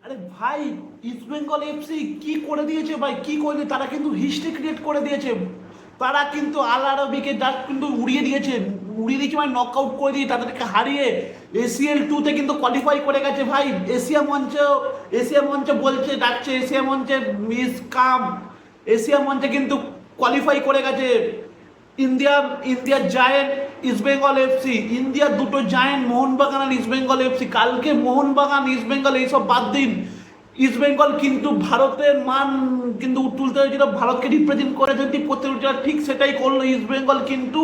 আরে ভাই, east Bengal FC কি করে দিয়েছে ভাই, কি করে তারা কিন্তু হিস্ট্রি ক্রিয়েট করে দিয়েছে। তারা কিন্তু আল আরাবিকে যা কিন্তু উড়িয়ে দিয়েছে মানে নক আউট করে দিয়ে তাদেরকে হারিয়ে ACL 2-তে কিন্তু কোয়ালিফাই করে গেছে ভাই। এশিয়া মঞ্চে বলছে, ডাকছে এশিয়া মঞ্চে মিস কাম। এশিয়া মঞ্চে কিন্তু কোয়ালিফাই করে গেছে। ইন্ডিয়ার জায়েন্ট ইস্টবেঙ্গল এফসি, ইন্ডিয়ার দুটো জায়েন্ট মোহনবাগান আর ইস্টবেঙ্গল এফসি। কালকে মোহনবাগান ইস্টবেঙ্গল এইসব বাদ দিন, ইস্টবেঙ্গল কিন্তু ভারতের মান কিন্তু তুলতে হয়েছিল, ভারতকে রিপ্রেজেন্ট করে যদি প্রতিযোগিতা ঠিক সেটাই করলো। ইস্টবেঙ্গল কিন্তু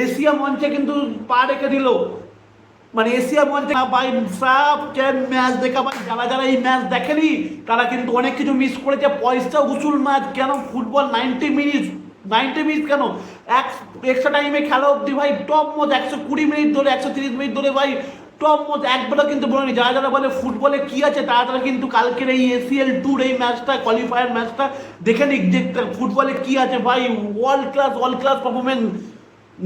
এশিয়া মঞ্চে কিন্তু পা রেখে দিল, মানে এশিয়া মঞ্চে ভাই সব ম্যাচ দেখা ভাই। যারা যারা এই ম্যাচ দেখেনি তারা কিন্তু অনেক কিছু মিস করেছে। পয়সা উসুল ম্যাচ, কেন ফুটবল 90 মিনিট, 90 মিনিট কেন, এক্সট্রা টাইমে খেলা অব্দি ভাই টপ ম্যাচ 120 মিনিট ধরে, 130 মিনিট ধরে ভাই টপ ম্যাচ একবারও কিন্তু বলেনি। যারা যারা বলে ফুটবলে কি আছে তারা তারা কিন্তু কালকের এই ACL 2 এই ম্যাচটা, কোয়ালিফায়ার ম্যাচটা দেখে নিক যে ফুটবলে কি আছে ভাই। ওয়ার্ল্ড ক্লাস পারফরমেন্স,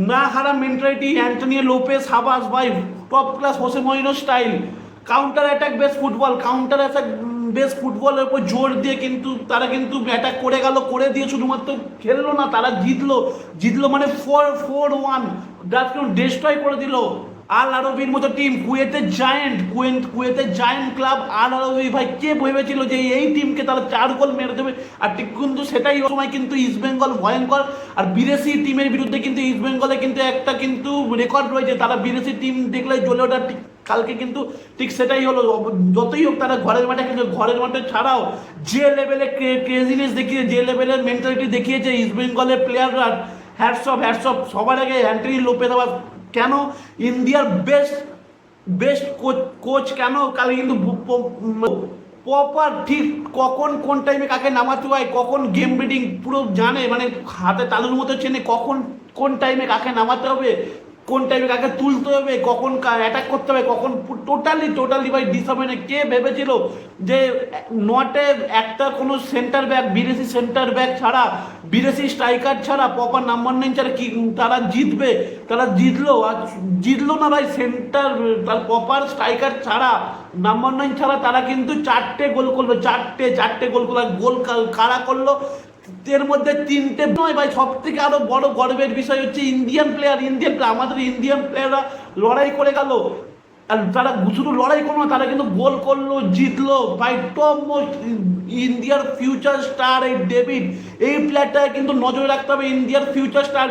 না হারা মেন্টালিটি, অ্যান্টনিও লোপেস হাবাস ভাই, top class Jose Moreno style, counter attack base football, counter attack base ফুটবলের উপর জোর দিয়ে কিন্তু তারা কিন্তু অ্যাটাক করে গেল, করে দিয়ে শুধুমাত্র খেললো না, তারা জিতলো মানে 4-1 জাস্ট ডিস্ট্রয় করে দিল আল আরবির মতো টিম। কুয়েতের জায়েন্ট ক্লাব আল আরবি ভাই, কে ভেবেছিল যে এই টিমকে তারা 4 গোল মেরে দেবে। আর ঠিক কিন্তু সেটাই সময় কিন্তু ইস্টবেঙ্গল ভয়ঙ্কর। আর বিদেশি টিমের বিরুদ্ধে কিন্তু ইস্টবেঙ্গলে কিন্তু একটা কিন্তু রেকর্ড রয়েছে, তারা বিদেশি টিম দেখলে জ্বলে ওঠা। ঠিক কালকে কিন্তু ঠিক সেটাই হলো। যতই হোক তারা ঘরের মাঠে, কিন্তু ঘরের মাঠে ছাড়াও যে লেভেলে ক্রেজিনেস দেখিয়ে, যে লেভেলের মেন্টালিটি দেখিয়েছে ইস্টবেঙ্গলের প্লেয়াররা, হ্যাটসঅপ। সবার আগে অ্যান্টনি লোপেজ আবার, কেন ইন্ডিয়ার বেস্ট কোচ কেন কাল কিন্তু প্রপার ঠিক কখন কোন টাইমে কাকে নামাতে হয়, কখন গেম রিডিং পুরো জানে, মানে হাতে তালুর মতো চেনে কখন কোন টাইমে কাকে নামাতে হবে, কোন টাইমে কাকে তুলতে হবে, কখন অ্যাটাক করতে হবে, কখন টোটালি ভাই ডিসঅ্যাপয়েন্ট। কে ভেবেছিল যে নটে একটা কোনো সেন্টার ব্যাক, বিদেশি সেন্টার ব্যাক ছাড়া, বিদেশি স্ট্রাইকার ছাড়া, প্রপার নাম্বার 9 ছাড়া কি তারা জিতবে? তারা জিতলো না ভাই। তার প্রপার স্ট্রাইকার ছাড়া, নাম্বার 9 ছাড়া তারা কিন্তু 4টে গোল করলো, চারটে গোল করলো। গোল কারা করলো? এর মধ্যে 3টে নয় ভাই। সব থেকে আরো বড় গর্বের বিষয় হচ্ছে আমাদের ইন্ডিয়ান প্লেয়াররা লড়াই করে গেল। আর তারা শুধু লড়াই করলো না, তারা কিন্তু গোল করলো, জিতলো ভাই। টপ মোস্ট ইন্ডিয়ার ফিউচার স্টার এই ডেভিড, এই প্লেয়ারটাকে কিন্তু নজরে রাখতে হবে। ইন্ডিয়ার ফিউচার স্টার,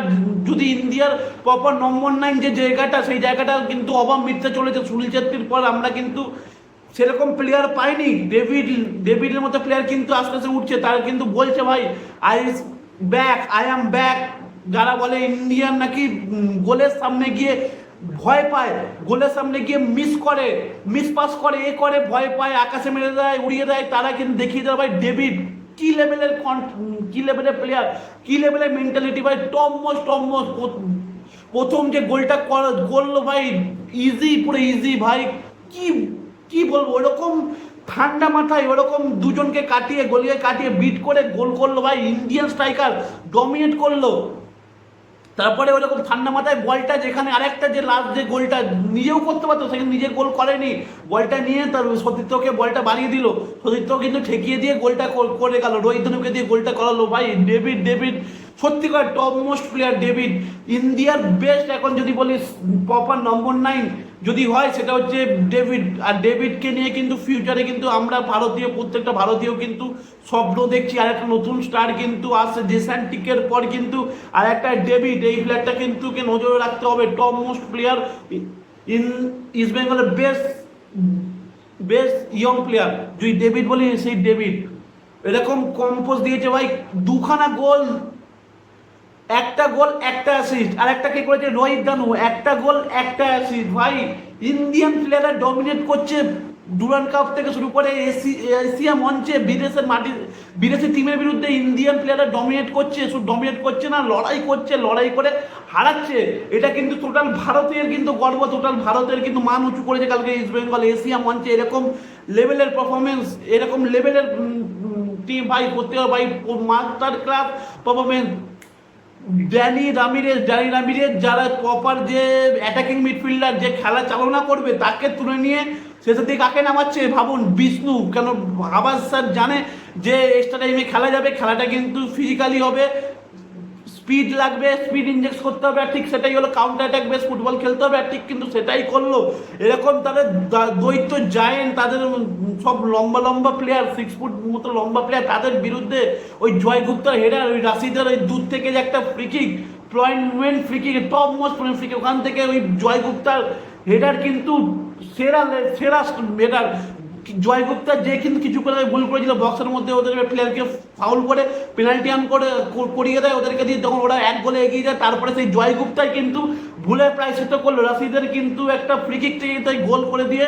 যদি ইন্ডিয়ার প্রপার নাম্বার 9 যে জায়গাটা, সেই জায়গাটা কিন্তু অবাক মিটতে চলেছে। সুনীল ছেত্রীর পর আমরা কিন্তু সেরকম প্লেয়ার পাইনি। ডেভিডের মতো প্লেয়ার কিন্তু আস্তে আস্তে উঠছে। তারা কিন্তু বলছে ভাই আই অ্যাম ব্যাক। যারা বলে ইন্ডিয়ান নাকি গোলের সামনে গিয়ে ভয় পায়, গোলের সামনে গিয়ে মিস পাস করে, ভয় পায়, আকাশে মেরে দেয়, উড়িয়ে দেয়, তারা কিন্তু দেখিয়ে দেয় ভাই ডেভিড কি লেভেলের প্লেয়ার, কি লেভেলের মেন্টালিটি ভাই। টপ মোস্ট প্রথম যে গোলটা করলো ভাই, পুরো ইজি ভাই। কি কি বলবো, ওরকম ঠান্ডা মাথায় ওরকম দুজনকে গলিয়ে কাটিয়ে বিট করে গোল করলো ভাই। ইন্ডিয়ান স্ট্রাইকার ডমিনেট করলো। তারপরে ওরকম ঠান্ডা মাথায় বলটা, যেখানে আরেকটা যে লাস্ট যে গোলটা নিজেও করতে পারতো, সেখানে নিজে গোল করেনি। বলটা নিয়ে তার সতীর্থকে বলটা বানিয়ে দিল, সতীর্থ কিন্তু ঠেকিয়ে দিয়ে গোলটা করে গেল, রোহিত ধনুকে দিয়ে গোলটা করালো ভাই। ডেভিড সত্যিকার টপ মোস্ট প্লেয়ার ডেভিড, ইন্ডিয়ার বেস্ট। এখন যদি বলিস প্রপার নাম্বার 9 যদি হয়, সেটা হচ্ছে ডেভিড। আর ডেভিডকে নিয়ে কিন্তু ফিউচারে কিন্তু আমরা প্রত্যেকটা ভারতীয় কিন্তু স্বপ্ন দেখছি। আর একটা নতুন স্টার কিন্তু আসছে জেসান্টিকের পর, কিন্তু আর একটা ডেভিড, এই প্লেয়ারটা কিন্তু নজরে রাখতে হবে। Top most player in east বেঙ্গলের বেস্ট ইয়ং প্লেয়ার যদি ডেভিড বলি, সেই ডেভিড এরকম কম্পোজ দিয়েছে ভাই। 2খানা গোল, একটা গোল একটা অ্যাসিস্ট। আর একটা কে করেছে? রোহিত দানু, একটা গোল একটা অ্যাসিস্ট ভাই। ইন্ডিয়ান প্লেয়াররা ডমিনেট করছে ডুরান্ড কাপ থেকে শুরু করে এশিয়া মঞ্চে, বিদেশি টিমের বিরুদ্ধে ইন্ডিয়ান প্লেয়াররা ডমিনেট করছে। শুধু ডমিনেট করছে না, লড়াই করে হারাচ্ছে। এটা কিন্তু টোটাল ভারতের কিন্তু গর্ব, টোটাল ভারতের কিন্তু মান উঁচু করেছে কালকে ইস্ট বেঙ্গল এশিয়া মঞ্চে। এরকম লেভেলের পারফরমেন্স, এরকম লেভেলের টিম ভাই করতে হবে ভাই, master class performance. Danny Ramirez যারা প্রপার যে অ্যাটাকিং মিডফিল্ডার, যে খেলা চালনা করবে, তাকে তুলে নিয়ে শেষের দিকে কাকে নামাচ্ছে ভাবুন, বিষ্ণু। কেন আবাস স্যার জানে যে এক্সট্রা টাইমে খেলা যাবে, খেলাটা কিন্তু ফিজিক্যালি হবে, স্পিড লাগবে, স্পিড ইনজেক্ট করতে হবে, আর ঠিক সেটাই হলো কাউন্টার অ্যাটাক বেস ফুটবল খেলতে হবে, আর ঠিক কিন্তু সেটাই করলো। এরকম তাদের দ্বৈত জায়েন্ট, তাদের সব লম্বা লম্বা প্লেয়ার, 6 ফুট মতো লম্বা প্লেয়ার, তাদের বিরুদ্ধে ওই জয় গুপ্তার হেডার, ওই রাশিদের ওই দূর থেকে যে একটা free kick, point free kick, top most point free kick, ওখান থেকে ওই জয় গুপ্তার হেডার কিন্তু সেরা সেরা হেডার। জয় গুপ্তা যে কিন্তু কিছু করে ভুল করেছিল বক্সের মধ্যে, ওদের প্লেয়ারকে ফাউল করে পেনাল্টি আন করে করিয়ে দেয় ওদেরকে দিয়ে, তখন ওরা 1 গোলে এগিয়ে যায়। তারপরে সেই জয় গুপ্তাই কিন্তু ভুলে প্রায় সেটা করলো, রাশিদের কিন্তু একটা ফ্রিকিক থেকে তাই গোল করে দিয়ে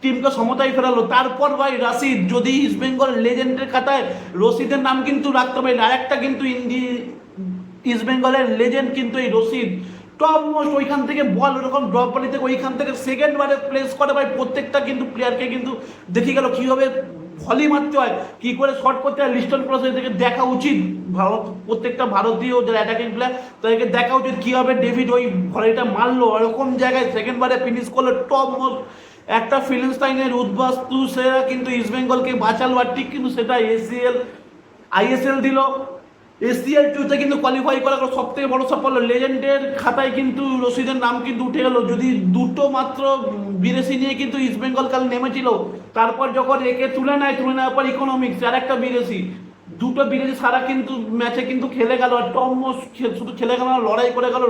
টিমকে সমতায় ফেরালো। তারপর ভাই রাশিদ, যদি ইস্ট বেঙ্গল লেজেন্ডের খাতায় রশিদের নাম কিন্তু রাখতে পারি, আরেকটা কিন্তু ইস্ট বেঙ্গলের লেজেন্ড কিন্তু এই রশিদ, টপ মোস্ট। ওইখান থেকে বল ওরকম ড্রপ বলি থেকে ওইখান থেকে সেকেন্ড বারে প্লেস করে ভাই, প্রত্যেকটা কিন্তু প্লেয়ারকে কিন্তু দেখে গেল কীভাবে ভলি মারতে হয়, কী করে শট করতে হয়, লিস্টন ক্রস এদেরকে দেখা উচিত। ভারত প্রত্যেকটা ভারতীয় যারা অ্যাটাকিং প্লেয়ার তাদেরকে দেখা উচিত কীভাবে ডেভিড ওই ভলিটা মারলো, ওরকম জায়গায় সেকেন্ড বারে ফিনিশ করলো, টপ মোস্ট। একটা ফিলিস্তাইনের উদ্বাস্তু সেরা কিন্তু ইস্ট বেঙ্গলকে বাঁচালো, আর ঠিক কিন্তু সেটা আইএসএল দিল। এসিএল 2-তে কিন্তু কোয়ালিফাই করা সব থেকে বড় সাফল্য, লেজেন্ডের খাতায় কিন্তু রশিদের নাম কিন্তু উঠে গেল। যদি দুটো মাত্র বিদেশি নিয়ে কিন্তু ইস্ট বেঙ্গল কাল নেমেছিল, তারপর যখন একে তুলে নেওয়ার পর ইকোনমিক্স আর একটা বিদেশি, দুটো বিদেশি সারা কিন্তু ম্যাচে কিন্তু খেলে গেল। আর টমস শুধু খেলে গেল, লড়াই করে গেল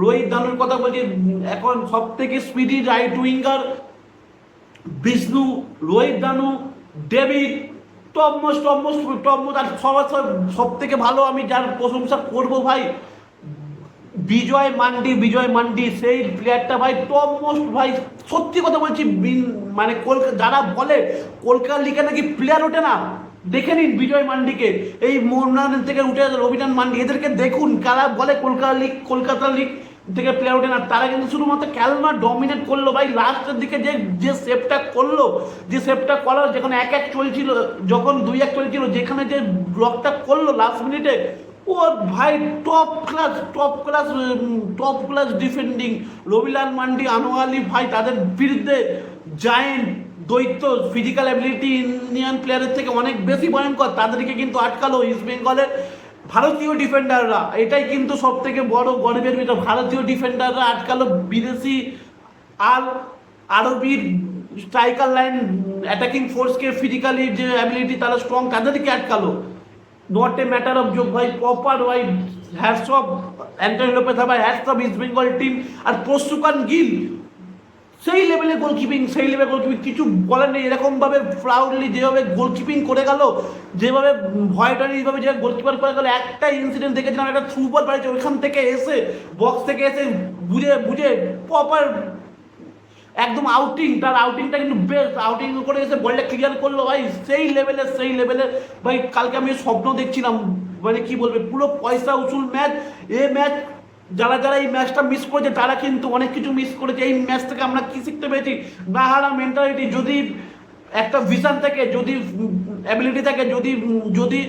রোহিত দানুর কথা বলছি, এখন সব থেকে speedy right winger Vishnu, Rohit Danu, David, top most. আর সব থেকে ভালো আমি যার প্রশংসা করবো ভাই, বিজয় মান্ডি, সেই প্লেয়ারটা ভাই টপ মোস্ট ভাই। সত্যি কথা বলছি, মানে যারা বলে কলকাতা লিগে নাকি প্লেয়ার ওঠে না, দেখে নিন বিজয় মান্ডিকে, এই মোহনবাগান থেকে উঠে রবিনান মান্ডি, এদেরকে দেখুন কারা বলে কলকাতা লিগ থেকে প্লেয়ার ওঠে না, তারা কিন্তু শুধুমাত্র খেলনা ডমিনেট করলো ভাই। লাস্টের দিকে যে সেভটা করলো, যে সেভটা করার, যেখানে 1-1 চলছিল, যখন 2-1 চলছিল, যেখানে যে ব্লকটা করলো লাস্ট মিনিটে, ও ভাই top class defending. Rabilal Mandi, Anwar Ali ভাই, তাদের বিরুদ্ধে জায়েন্ট দ্বৈত ফিজিক্যাল অ্যাবিলিটি ইন্ডিয়ান প্লেয়ারের থেকে অনেক বেশি ভয়ঙ্কর, তাদেরকে কিন্তু আটকালো ইস্ট বেঙ্গলের ভারতীয় ডিফেন্ডাররা। এটাই কিন্তু সব থেকে বড় গর্বের বিষয়, ভারতীয় ডিফেন্ডাররা আটকালো বিদেশি আর আরবির স্ট্রাইকার লাইন অ্যাটাকিং ফোর্সকে, ফিজিক্যালি যে অ্যাবিলিটি তারা স্ট্রং, তাদেরকে আটকালো। Not a matter of joke ভাই, প্রপার ভাই, হ্যাটস অফ অ্যান্টনি লোপেজ ভাই, hats off East Bengal team. আর প্রসুকান গিল সেই লেভেলে গোলকিপিং, কিছু বলার নেই। এরকমভাবে প্রাউডলি যেভাবে গোলকিপিং করে গেল, যেভাবে ভয়টারিভাবে যে গোলকিপার করে গেল, একটা ইনসিডেন্ট দেখেছিলাম, একটা থ্রু বল পাইছে, ওইখান থেকে এসে বক্স থেকে এসে বুঝে প্রপার একদম তার আউটিংটা কিন্তু বেস্ট, আউটিং করে এসে বলটা ক্লিয়ার করলো ভাই, সেই লেভেলে ভাই। কালকে আমি স্বপ্ন দেখছিলাম, মানে কি বলবে, পুরো পয়সা উসুল ম্যাচ। ম্যাচ যারা এই ম্যাচটা মিস করেছে, তারা কিন্তু অনেক কিছু মিস করেছে। এই ম্যাচ থেকে আমরা কি শিখতে পেরেছি, না হারা মেন্টালিটি, যদি একটা ভিশন থাকে, যদি অ্যাবিলিটি থাকে, যদি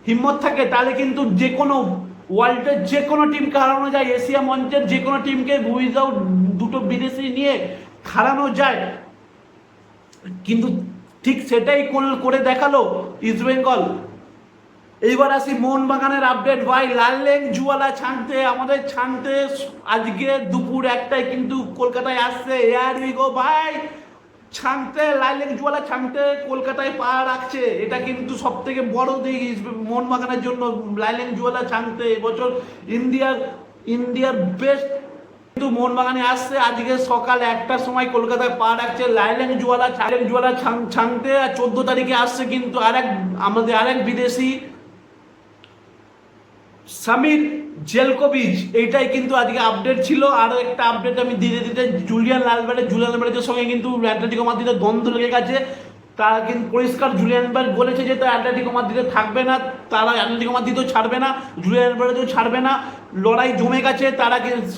হিম্মত থাকে, তাহলে কিন্তু যে কোনো ওয়ার্ল্ডের যে কোনো টিমকে হারানো যায়, এশিয়া মঞ্চের যে কোনো টিমকে উইদাউট দুটো বিদেশি নিয়ে হারানো যায়। কিন্তু ঠিক সেটাই করে দেখালো ইস্ট বেঙ্গল। এইবার আসি মোহনবাগানের আপডেট ভাই। লাললেং জুয়ালা ছানতে আজকে দুপুর 1টায় কিন্তু কলকাতায় আসছে। এয়ার উইগো ভাই, লাললেং জুয়ালা ছানতে কলকাতায় পা রাখছে, এটা কিন্তু সব থেকে বড় দিক মোহনবাগানের জন্য। লাললেং জুয়ালা ছানতে এবছর ইন্ডিয়ার বেস্ট কিন্তু মোহনবাগানে আসছে। আজকে সকাল 1টার সময় কলকাতায় পা রাখছে লাললেং জুয়ালা ছানতে। আর 14 তারিখে আসছে কিন্তু আমাদের আরেক বিদেশি সামির জেলকোভিচ। এইটাই কিন্তু আজকে আপডেট ছিল। আরও একটা আপডেট আমি দিতে জুলিয়ান আলভারেজের সঙ্গে কিন্তু অ্যাটলেটিকো মাদ্রিদের দ্বন্দ্ব লেগে গেছে। তারা কিন্তু পরিষ্কার জুলিয়ান আলভারেজ বলেছে যে তারা অ্যাটলেটিকো মাদ্রিদে থাকবে না, তারা অ্যাটলেটিকো মাদ্রিদও ছাড়বে না, জুলিয়ান আলভারেজও ছাড়বে না। লড়াই জমে গেছে,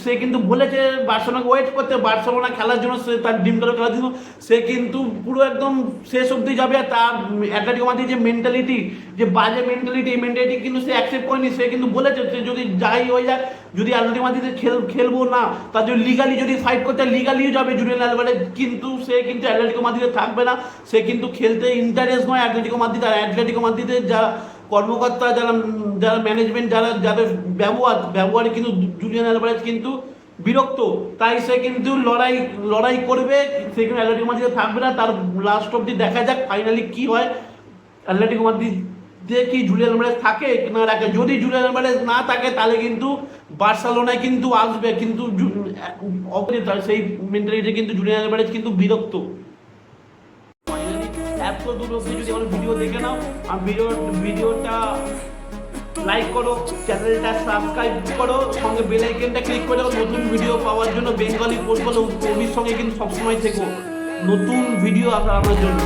সে কিন্তু বলেছে বার্সেলোনাকে ওয়েট করতে, বার্সেলোনা খেলার জন্য, সে তার ড্রিম দলে খেলার জন্য সে কিন্তু পুরো একদম শেষ অবধি যাবে। আর তার অ্যাটলেটিকো মাদ্রিদের যে মেন্টালিটি, যে বাজে মেন্টালিটি, এই মেন্টালিটি কিন্তু সে অ্যাকসেপ্ট করেনি। সে কিন্তু বলেছে সে যদি যাই হয়ে যায়, যদি অ্যাটলেটিকো মাদ্রিদে খেলবো না, তার যদি লিগালি যদি ফাইট করতে লিগালিও যাবে জুলিয়ান আলভারেজ, কিন্তু সে কিন্তু অ্যাটলেটিকো মাদ্রিদে থাকবে না। সে কিন্তু খেলতে ইন্টারেস্ট নয় অ্যাটলেটিকো মাদ্রিদ। আর অ্যাটলেটিকো মাদ্রিদের যারা কর্মকর্তা, যারা ম্যানেজমেন্ট, যাদের ব্যবহারে কিন্তু জুলিয়ান আলভারেজ কিন্তু বিরক্ত। তাই সে কিন্তু লড়াই করবে, সে কিন্তু অ্যাটলেটিকো মাদ্রিদে থাকবে না। তার লাস্ট অব্দি দেখা যাক ফাইনালি কি হয়, অ্যাটলেটিকো মাদ্রিদে কি জুলিয়ান আলভারেজ থাকে না রাখে। যদি জুলিয়ান আলভারেজ না থাকে তাহলে কিন্তু বার্সেলোনায় কিন্তু আসবে, কিন্তু সেই মেন্টালিটি কিন্তু জুলিয়ান আলভারেজ কিন্তু বিরক্ত। এত দূর অব্দি যদি আমার ভিডিও দেখে নাও, আর ভিডিওটা লাইক করো, চ্যানেলটা সাবস্ক্রাইব করো, সঙ্গে বেল আইকনটা ক্লিক করে দাও নতুন ভিডিও পাওয়ার জন্য। বেঙ্গলি পোস্ট বলো, কবির সঙ্গে কিন্তু সবসময় থেকো, নতুন ভিডিও আসার জন্য।